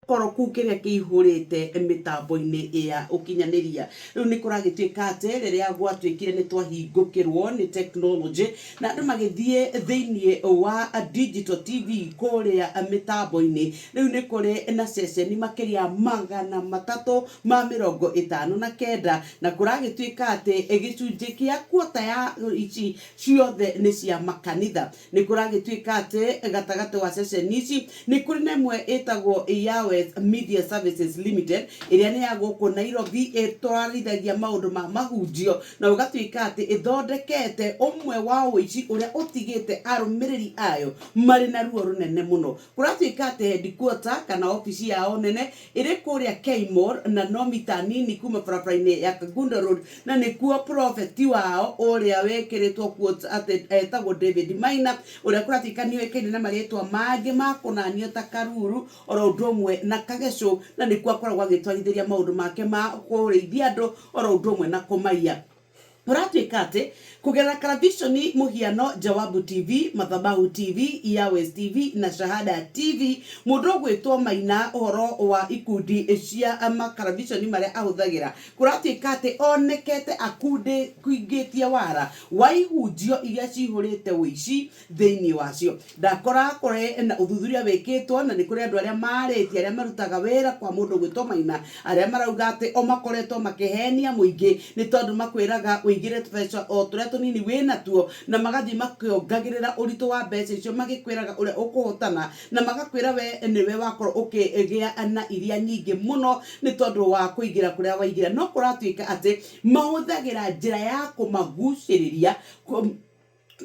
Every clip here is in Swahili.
koroku kiria kihurite mitambo-ini ya ukinyaniria riu ni kuragituika ati riria gwatuikire ni twahingukirwo ni technology na andu magithie thiini wa digital TV kuria mitambo-ini riu ni kuri na ceceni makiria 359 na kuragituika ati gicunji kia kwota ya ici ciothe ni cia makanitha ni kuragituika ati gatagati wa ceceni ici ni kuri nemwe itagwo yawe Media Services Limited iria ni ya guku Nairobi itwarithagia maundu ma mahunjio na ugatuika ati ithondekete umwe wa wici uria utigite arumiriri ayo mari na ruo runene muno kuratuika ati headquarter kana ofisi yao nene iri kuria Keimor na no mita nini kuma barabara-ini ya Kagundo Road na nikuo prophet wao uria wekiritwo quotes ati etagwo David Maina uria kuratuika ni wekene na maritwa mangi makunanio ta Karuru oro ndomwe na Kageco na nikuo akoragwo agitwarithiria maundu make ma kurithia andu oro ndomwe na kumaiya uratuika ati kugerera Karavishoni muhiano Jawabu TV, Madhabahu TV, Yawes TV na Shahada TV mundu gwitwo Maina horo wa ikundi cia Karavishoni maria ahuthagira kuratuika ati onekete akundi kuingitia wara wa ihunjio iria cihurite wici thiini wacio ndakora kore na uthuthuria wekitwo na ni kuri andu aria mariti aria marutaga wera kwa mundu gwitwo Maina aria marauga ati o makoretwo makihenia muingi ni tondu makwiraga wigire tubeca o turia tunini wina tuo na magathi makiongagirira uritu wa mbeca icio magikwiraga uria ukuhotana na magakwira we niwe wakorwo ukigia na iria nyingi muno ni tondu wa kuigira kuria waigira no kuratuika ati mahuthagira njira ya kumaguciriria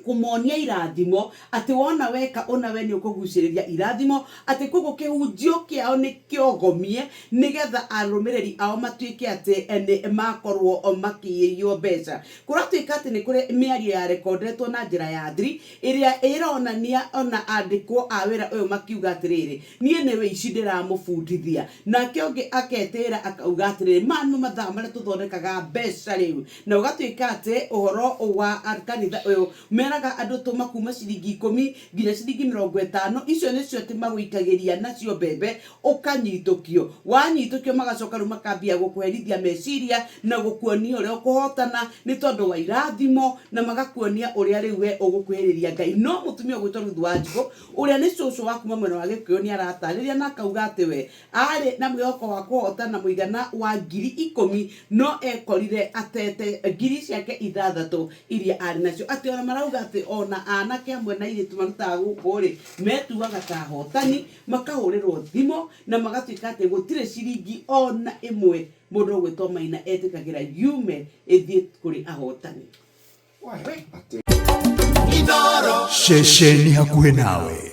kumonia irathimo ati wona weka ona we ni ukuguciriria irathimo ati kugo kihunjio kiao ni kiogomie nigetha arumiriri ao matuike ati ni makorwo makiiyo mbeca kuratuika ati ni kuri miario ya recordetwo na njira ya thiri iria ironania ona andikwo a wira uyu makiuga atiriri nie ni wici ndiramubundithia nake ungi aketira akauga atiriri manu mathaa maria tuthondekaga mbeca riu na ugatuika ati uhoro wa kanitha uyu meraga andu tuma kuma ciringi 10 nginya ciringi 50 icio nicio ti maguikagiria nacio mbembe ukanyitukio wanyitukio magacoka ru makambia gukuherithia meciria na gukuonia uria ukuhotana ni tondu wa irathimo na magakuonia uria riu we ugukwiriria Ngai no mutumia gwitwo Ruth Wanjigu uria ni cucu waku mwena wa Gikuyu ni aratariria na akauga ati we ari na mwihoko wa kuhotana muigana wa 10,000 no ekorire atete 6,000 iria ari nacio ati ona marauga ati ona anake amwe na iritu marutaga guku ri metuaga ta hotani makahurirwo thimo na magatuika ati gutire ciringi ona imwe mundu gwitwo Maina etikagira yume ethie kuri ahotani shesheni hakuhe nawe.